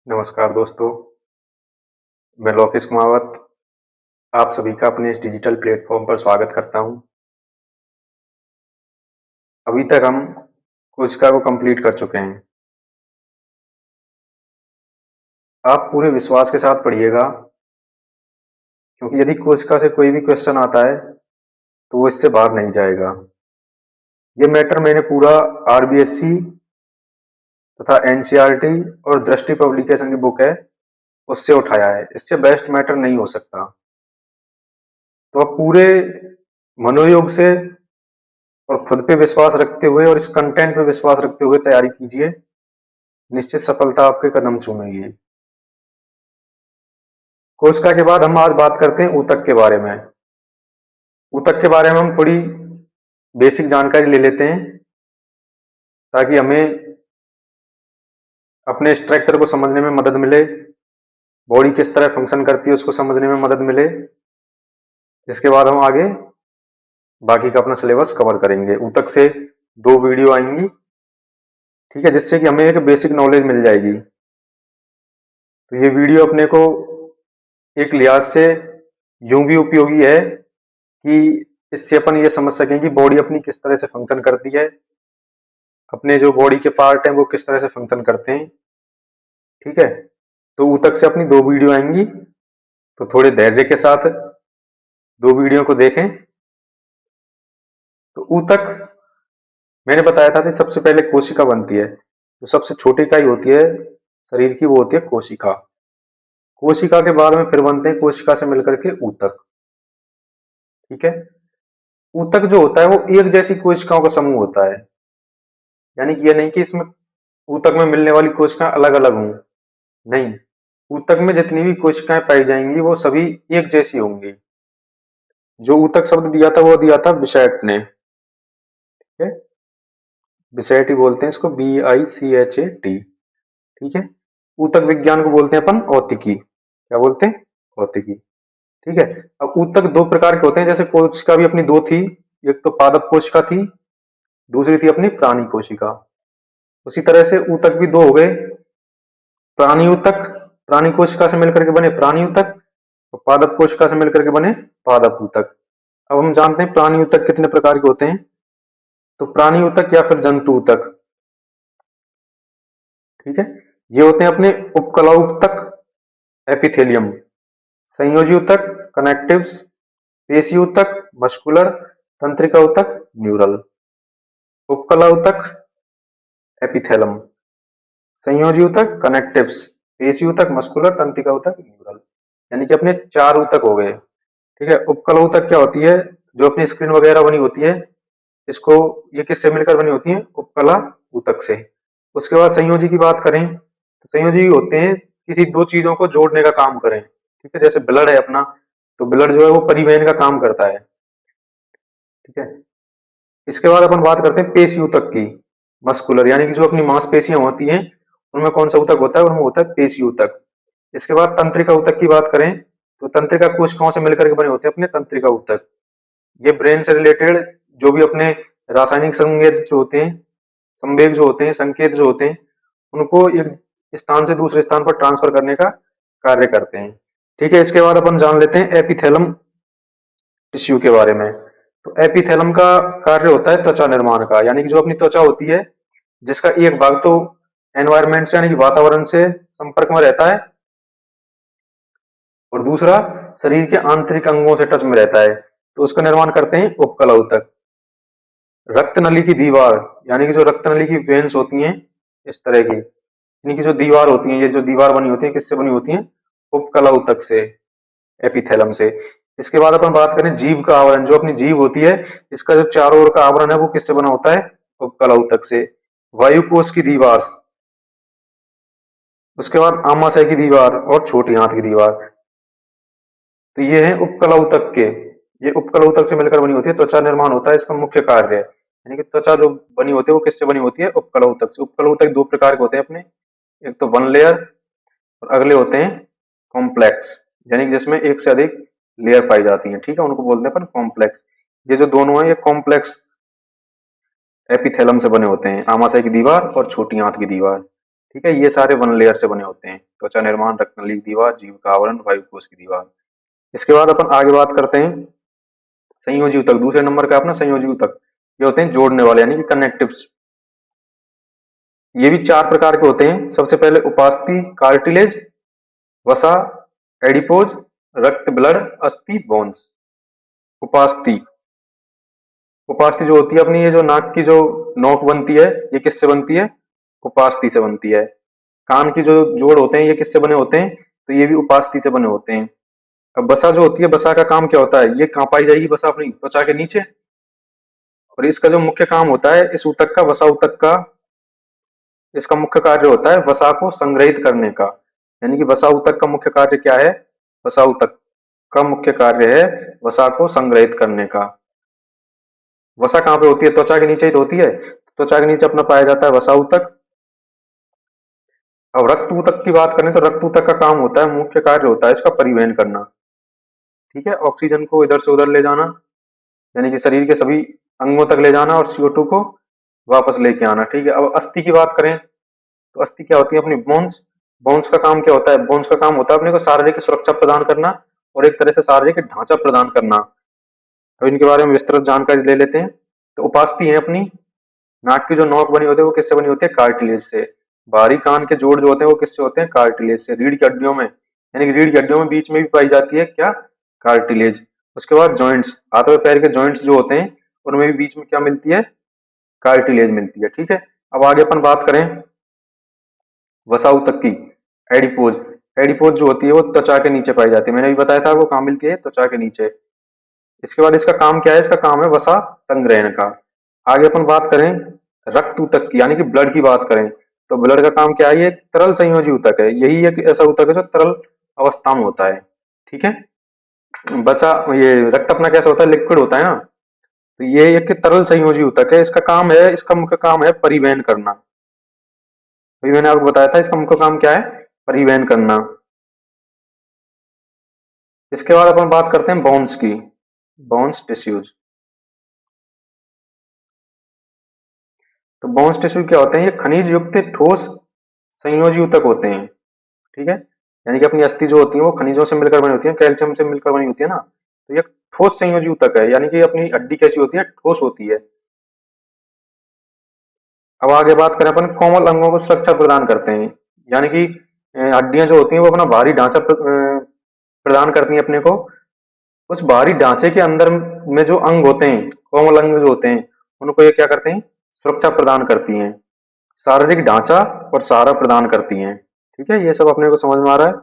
नमस्कार दोस्तों, मैं लोकेश कुमावत आप सभी का अपने इस डिजिटल प्लेटफॉर्म पर स्वागत करता हूं। अभी तक हम कोशिका को कंप्लीट कर चुके हैं। आप पूरे विश्वास के साथ पढ़िएगा, क्योंकि यदि कोशिका से कोई भी क्वेश्चन आता है तो वो इससे बाहर नहीं जाएगा। ये मैटर मैंने पूरा आरबीएससी तथा एनसीईआरटी और दृष्टि पब्लिकेशन की बुक है उससे उठाया है। इससे बेस्ट मैटर नहीं हो सकता। तो आप पूरे मनोयोग से और खुद पे विश्वास रखते हुए और इस कंटेंट पे विश्वास रखते हुए तैयारी कीजिए। निश्चित सफलता आपके कदम चूमेगी। कोशिका के बाद हम आज बात करते हैं ऊतक के बारे में। ऊतक के बारे में हम थोड़ी बेसिक जानकारी ले लेते हैं, ताकि हमें अपने स्ट्रक्चर को समझने में मदद मिले, बॉडी किस तरह फंक्शन करती है उसको समझने में मदद मिले। इसके बाद हम आगे बाकी का अपना सिलेबस कवर करेंगे। ऊतक से 2 वीडियो आएंगी, ठीक है, जिससे कि हमें एक बेसिक नॉलेज मिल जाएगी। तो ये वीडियो अपने को एक लिहाज से यूं भी उपयोगी है कि इससे अपन ये समझ सकें कि बॉडी अपनी किस तरह से फंक्शन करती है, अपने जो बॉडी के पार्ट हैं वो किस तरह से फंक्शन करते हैं। ठीक है, तो ऊतक से अपनी 2 वीडियो आएंगी, तो थोड़े धैर्य के साथ 2 वीडियो को देखें। तो ऊतक मैंने बताया था कि सबसे पहले कोशिका बनती है। जो सबसे छोटी इकाई होती है शरीर की वो होती है कोशिका। कोशिका के बाद में फिर बनते हैं कोशिका से मिलकर के ऊतक। ठीक है, ऊतक जो होता है वो एक जैसी कोशिकाओं का समूह होता है। यानी कि ये नहीं कि इसमें ऊतक में मिलने वाली कोशिकाएं अलग अलग हों, नहीं, ऊतक में जितनी भी कोशिकाएं पाई जाएंगी वो सभी एक जैसी होंगी। जो ऊतक शब्द दिया था वो दिया था बिशैट ने। ठीक है, बिशैट ही बोलते हैं इसको, BICHAT। ठीक है, ऊतक विज्ञान को बोलते हैं अपन औतिकी। क्या बोलते हैं? औतिकी। ठीक है, अब ऊतक 2 प्रकार के होते हैं। जैसे कोशिका भी अपनी 2 थी, एक तो पादप कोशिका थी, दूसरी थी अपनी प्राणी कोशिका। उसी तरह से ऊतक भी 2 हो गए। प्राणी ऊतक प्राणी कोशिका से मिलकर के बने प्राणी ऊतक, और पादप कोशिका से मिलकर के बने पादप ऊतक। अब हम जानते हैं प्राणी ऊतक कितने प्रकार के होते हैं। तो प्राणी ऊतक या फिर जंतु ऊतक, ठीक है, ये होते हैं अपने उपकला ऊतक, एपिथेलियम, संयोजी ऊतक, कनेक्टिव्स, पेशी ऊतक, मस्कुलर, तंत्रिका ऊतक, न्यूरल। उपकला ऊतक, एपिथेलम, संयोजी ऊतक, कनेक्टिव्स, पेशी ऊतक, मस्कुलर, तंत्रिका ऊतक, न्यूरल। यानी कि अपने 4 ऊतक हो गए। ठीक है, उपकला ऊतक क्या होती है? जो अपनी स्क्रीन वगैरह बनी होती है, इसको ये किससे मिलकर बनी होती है? उपकला ऊतक से। उसके बाद संयोजी की बात करें तो संयोजी होते हैं किसी 2 चीजों को जोड़ने का काम करें। ठीक है, जैसे ब्लड है अपना, तो ब्लड जो है वो परिवहन का काम करता है। ठीक है, इसके बाद अपन बात करते हैं पेशी ऊतक की, मस्कुलर, यानी कि जो अपनी मांसपेशियां होती हैं उनमें कौन सा ऊतक होता है? उनमें होता है पेशी ऊतक। इसके बाद तंत्रिका ऊतक की बात करें तो तंत्रिका कोशिकाओं से मिलकर के बने होते हैं अपने तंत्रिका ऊतक। ये ब्रेन से रिलेटेड जो भी अपने रासायनिक संकेत जो होते हैं, संवेग जो होते हैं, संकेत जो होते हैं, उनको एक स्थान से दूसरे स्थान पर ट्रांसफर करने का कार्य करते हैं। ठीक है, इसके बाद अपन जान लेते हैं एपिथेलम टिश्यू के बारे में। तो एपिथेलम का कार्य होता है त्वचा निर्माण का, यानी कि जो अपनी त्वचा होती है जिसका एक भाग तो एनवायरमेंट से यानी कि वातावरण से संपर्क में रहता है, और दूसरा शरीर के आंतरिक अंगों से टच में रहता है, तो उसका निर्माण करते हैं उपकला ऊतक। रक्त नली की दीवार, यानी कि जो रक्त नली की वेन्स होती हैं इस तरह की, यानी कि जो दीवार होती है, ये जो दीवार बनी होती है किससे बनी होती है? उपकला ऊतक से, एपिथेलम से। इसके बाद अपन बात करें जीभ का आवरण, जो अपनी जीभ होती है इसका जो चारों ओर का आवरण है वो किससे बना होता है? उपकला ऊतक से। वायुकोश की दीवार, उसके बाद आमाशय की दीवार और छोटी आंत की दीवार। तो ये है उपकला ऊतक के, ये उपकला ऊतक से मिलकर बनी होती है, त्वचा निर्माण होता है इसका मुख्य कार्य। यानी कि त्वचा जो बनी होती है वो किससे बनी होती है? उपकला ऊतक से। उपकला ऊतक 2 प्रकार के होते हैं अपने, एक तो 1 लेयर और अगले होते हैं कॉम्प्लेक्स, यानी कि जिसमें एक से अधिक लेयर पाई जाती है। ठीक है, उनको बोलते हैं अपन कॉम्प्लेक्स। ये जो दोनों है ये कॉम्प्लेक्स एपिथेलम से बने होते हैं, आमाशय की दीवार और छोटी आंत की दीवार। ठीक है, ये सारे वन लेयर से बने होते हैं। त्वचा निर्माण, रक्तनली की दीवार, जीव का आवरण, वायुकोश की दीवार। इसके बाद अपन आगे बात करते हैं संयोजी ऊतक। दूसरे नंबर का अपना संयोजी ऊतक, ये होते हैं जोड़ने वाले यानी कि कनेक्टिव्स। ये भी चार प्रकार के होते हैं। सबसे पहले उपास्थि, कार्टिलेज, वसा, एडिपोज, रक्त, ब्लड, अस्थि, बोन्स। उपास्थि, उपास्थि जो होती है अपनी, ये जो नाक की जो नोक बनती है, ये किससे बनती है? उपास्थि से बनती है। कान की जो जोड़ होते हैं, ये किससे बने होते हैं? तो ये भी उपास्थि से बने होते हैं। अब बसा जो होती है, बसा का काम क्या होता है? ये कहाँ पाई जाएगी बसा? अपनी त्वचा के नीचे। और इसका जो मुख्य काम होता है इस ऊतक का, वसा ऊतक का, इसका मुख्य कार्य होता है वसा को संग्रहित करने का। यानी कि वसा ऊतक का मुख्य कार्य क्या है? वसा ऊतक का मुख्य कार्य है वसा को संग्रहित करने का। वसा कहाँ पे होती है? त्वचा के नीचे ही तो होती है। त्वचा के नीचे अपना पाया जाता है वसा ऊतक। अब रक्त ऊतक की बात करें तो रक्त ऊतक का काम होता है, मुख्य कार्य होता है इसका परिवहन करना। ठीक है, ऑक्सीजन को इधर से उधर ले जाना, यानी कि शरीर के सभी अंगों तक ले जाना, और CO2 को वापस लेके आना। ठीक है, अब अस्थि की बात करें तो अस्थि क्या होती है अपनी? बोन्स। बोन्स का काम क्या होता है? बोन्स का काम होता है अपने को शारीरिक सुरक्षा प्रदान करना और एक तरह से शारीरिक ढांचा प्रदान करना। अब इनके बारे में विस्तृत जानकारी ले लेते हैं। तो उपास्थि है अपनी, नाक की जो नोक बनी होती है वो किससे बनी होती है? कार्टिलेज से। बाहरी कान के जोड़ जो होते हैं वो किससे होते हैं? कार्टिलेज से। रीढ़ की हड्डियों में, यानी कि रीढ़ की हड्डियों में बीच में भी पाई जाती है क्या? कार्टिलेज। उसके बाद जॉइंट्स, हाथ और पैर के जॉइंट्स जो होते हैं उनमें भी बीच में क्या मिलती है? कार्टिलेज मिलती है। ठीक है, अब आगे अपन बात करें वसा ऊतक की, एडिपोज। एडिपोज जो होती है वो त्वचा के नीचे पाई जाती है। मैंने भी बताया था वो कहाँ मिलती है? त्वचा के नीचे। इसके बाद इसका काम क्या है? इसका काम है वसा संग्रहण का। आगे अपन बात करें रक्त ऊतक की, यानी कि ब्लड की बात करें तो ब्लड का काम क्या है? ये एक तरल संयोजी ऊतक है। यही एक ऐसा ऊतक है जो तरल अवस्था में होता है। ठीक है, बसा ये रक्त अपना कैसा होता है? लिक्विड होता है ना। तो ये एक तरल संयोजी ऊतक है। इसका काम है, इसका मुख्य काम है परिवहन करना। अभी मैंने आपको बताया था इसका मुख्य काम क्या है? परिवहन करना। इसके बाद अपन बात करते हैं बोन्स की, बोन्स टिश्यूज। तो बोन्स टिश्यू क्या होते हैं? ये खनिज युक्त ठोस संयोजी ऊतक होते हैं। ठीक है, यानी कि अपनी अस्थि जो होती है वो खनिजों से मिलकर बनी होती है, कैल्शियम से मिलकर बनी होती है ना। तो ये ठोस संयोजी ऊतक है, यानी कि अपनी हड्डी कैसी होती है? ठोस होती है। अब आगे बात करें अपन, कोमल अंगों को सुरक्षा प्रदान करते हैं। यानी कि हड्डियां जो होती हैं वो अपना भारी ढांचा प्रदान करती हैं अपने को। उस बाहरी ढांचे के अंदर में जो अंग होते हैं, कोमल अंग जो होते हैं, उनको ये क्या करते हैं? सुरक्षा प्रदान करती हैं। शारीरिक ढांचा और सहारा प्रदान करती हैं। ठीक है, ये सब अपने को समझ में आ रहा है।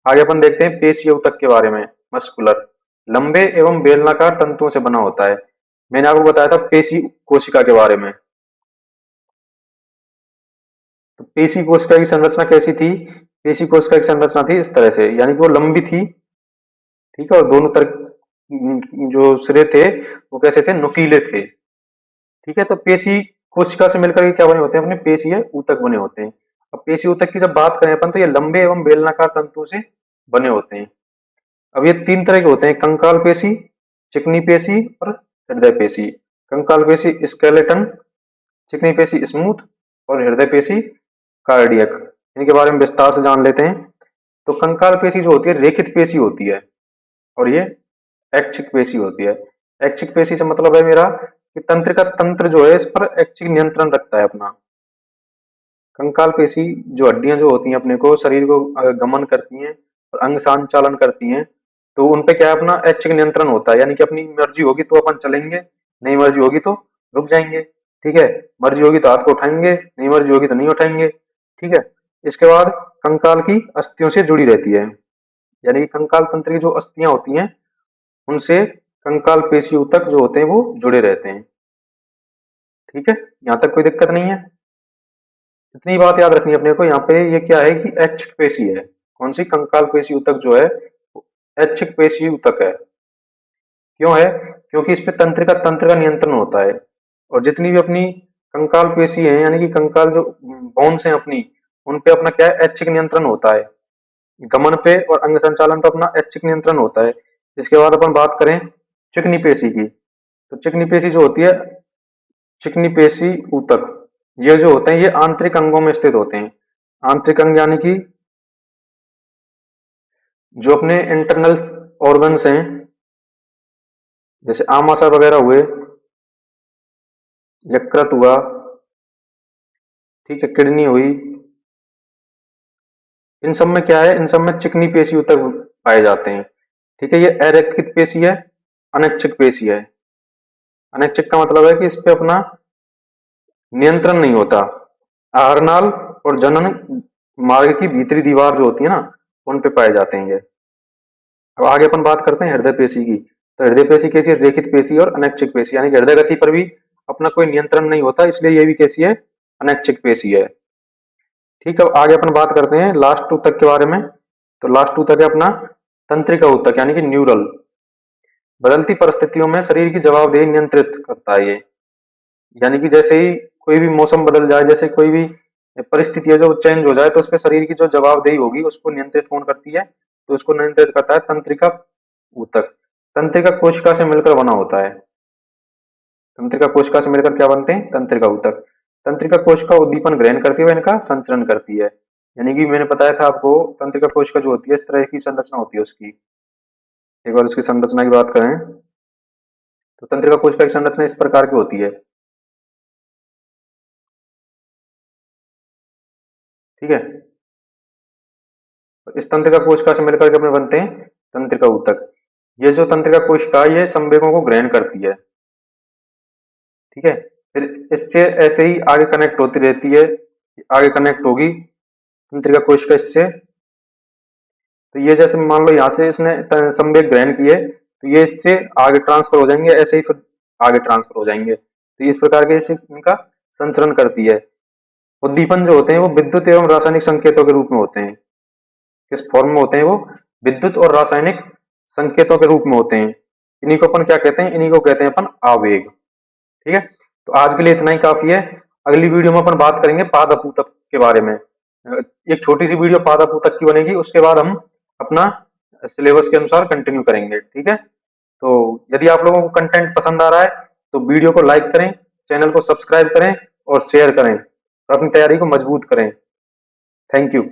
आगे अपन देखते हैं पेशीय ऊतक के बारे में। मस्कुलर, लंबे एवं बेलनाकार तंतुओं से बना होता है। मैंने आपको बताया था पेशी कोशिका के बारे में। तो पेशी कोशिका की संरचना कैसी थी? पेशी कोशिका की संरचना थी इस तरह से, यानी कि वो लंबी थी। ठीक है, और दोनों तरफ जो सिरे थे वो कैसे थे? नुकीले थे। ठीक है, तो पेशी कोशिका से मिलकर के क्या बने होते हैं? अपने पेशीय ऊतक बने होते हैं। अब पेशी ऊतक की जब बात करें अपन तो ये लंबे एवं बेलनाकार तंतुओं से बने होते हैं। अब ये तीन तरह के होते हैं, कंकाल पेशी, चिकनी पेशी और हृदय पेशी। कंकाल पेशी स्केलेटन, चिकनी पेशी स्मूथ और हृदय पेशी कार्डियक। इनके बारे में विस्तार से जान लेते हैं। तो कंकाल पेशी जो होती है रेखित पेशी होती है, और ये ऐच्छिक पेशी होती है। ऐच्छिक पेशी से मतलब है मेरा कि तंत्र का तंत्र जो है इस पर ऐच्छिक नियंत्रण रखता है अपना। कंकाल पेशी जो हड्डियां जो होती हैं अपने को शरीर को गमन करती हैं और अंग संचालन करती हैं, तो उन पे क्या है? अपना ऐच्छिक नियंत्रण होता है। यानी कि अपनी मर्जी होगी तो अपन चलेंगे, नहीं मर्जी होगी तो रुक जाएंगे। ठीक है, मर्जी होगी तो हाथ को उठाएंगे, नहीं मर्जी होगी तो नहीं उठाएंगे। ठीक है, इसके बाद कंकाल की अस्थियों से जुड़ी रहती है। यानी कि कंकाल तंत्र की जो अस्थियां होती हैं उनसे कंकाल पेशी ऊतक जो होते हैं वो जुड़े रहते हैं। ठीक है, यहाँ तक कोई दिक्कत नहीं है। इतनी बात याद रखनी है अपने को यहाँ पे, ये क्या है कि ऐच्छिक पेशी है। कौन सी? कंकाल पेशी ऊतक जो है वो ऐच्छिक पेशी ऊतक है। क्यों है? क्योंकि इस पे तंत्र का नियंत्रण होता है। और जितनी भी अपनी कंकाल पेशी है, यानी कि कंकाल जो बोन्स हैं अपनी, उन पे अपना क्या है? ऐच्छिक नियंत्रण होता है। गमन पे और अंग संचालन पे अपना ऐच्छिक नियंत्रण होता है। इसके बाद अपन बात करें चिकनी पेशी की। तो चिकनी पेशी जो होती है, चिकनी पेशी ऊतक, ये जो होते हैं ये आंतरिक अंगों में स्थित होते हैं। आंतरिक अंग यानी कि जो अपने इंटरनल ऑर्गन्स हैं, जैसे आमाशय वगैरह हुए, यकृत हुआ, ठीक है, किडनी हुई, इन सब में क्या है, इन सब में चिकनी पेशी तक पाए जाते हैं। ठीक है, ये अरेखित पेशी है, अनैच्छिक पेशी है। अनैच्छिक का मतलब है कि इस पे अपना नियंत्रण नहीं होता। आहरनाल और जनन मार्ग की भीतरी दीवार जो होती है ना, उन पे पाए जाते हैं ये। अब आगे अपन बात करते हैं हृदय पेशी की। तो हृदय पेशी कैसी है, रेखित पेशी और अनैच्छिक पेशी, यानी कि हृदय गति पर भी अपना कोई नियंत्रण नहीं होता, इसलिए ये भी कैसी है, अनैच्छिक पेशी है। ठीक है, अब आगे अपन बात करते हैं लास्ट ऊतक के बारे में। तो लास्ट ऊतक है अपना तंत्रिका ऊतक यानी कि न्यूरल। बदलती परिस्थितियों में शरीर की जवाबदेही नियंत्रित करता है ये। यानी कि जैसे ही कोई भी मौसम बदल जाए, जैसे कोई भी परिस्थिति है जो चेंज हो जाए, तो उस पर शरीर की जो जवाबदेही होगी उसको नियंत्रित कौन करती है, तो उसको नियंत्रित करता है तंत्रिका ऊतक। तंत्रिका कोशिका से मिलकर बना होता है। तंत्रिका कोशिका से मिलकर क्या बनते हैं, तंत्रिका ऊतक। तंत्रिका कोशिका उद्दीपन ग्रहण करती है, इनका संचरण करती है। यानी कि मैंने बताया था आपको, तंत्रिका कोशिका जो होती है इस तरह की संरचना होती है उसकी। एक बार उसकी संरचना की बात करें तो तंत्रिका कोशिका की संरचना इस प्रकार की होती है। ठीक है, इस तंत्रिका कोशिका से मिलकर के अपने बनते हैं तंत्रिका ऊतक। ये जो तंत्रिका कोशिका है, ये संवेगों को ग्रहण करती है। ठीक है, फिर इससे ऐसे ही आगे कनेक्ट होती रहती है, आगे कनेक्ट होगी तंत्रिका कोशिका इससे। तो ये जैसे मान लो यहाँ से इसने संवेग ग्रहण किए, तो ये इससे आगे ट्रांसफर हो जाएंगे, ऐसे ही फिर आगे ट्रांसफर हो जाएंगे। तो इस प्रकार के इससे इनका संचरण करती है। उद्दीपन जो होते हैं वो विद्युत एवं रासायनिक संकेतों के रूप में होते हैं। किस फॉर्म में होते हैं वो, विद्युत और रासायनिक संकेतों के रूप में होते हैं। इन्हीं को अपन क्या कहते हैं, इन्हीं को कहते हैं अपन आवेग। ठीक है, तो आज के लिए इतना ही काफी है। अगली वीडियो में अपन बात करेंगे पादप ऊतक के बारे में। एक छोटी सी वीडियो पादप ऊतक की बनेगी, उसके बाद हम अपना सिलेबस के अनुसार कंटिन्यू करेंगे। ठीक है, तो यदि आप लोगों को कंटेंट पसंद आ रहा है तो वीडियो को लाइक करें, चैनल को सब्सक्राइब करें और शेयर करें और अपनी तैयारी को मजबूत करें। Thank you.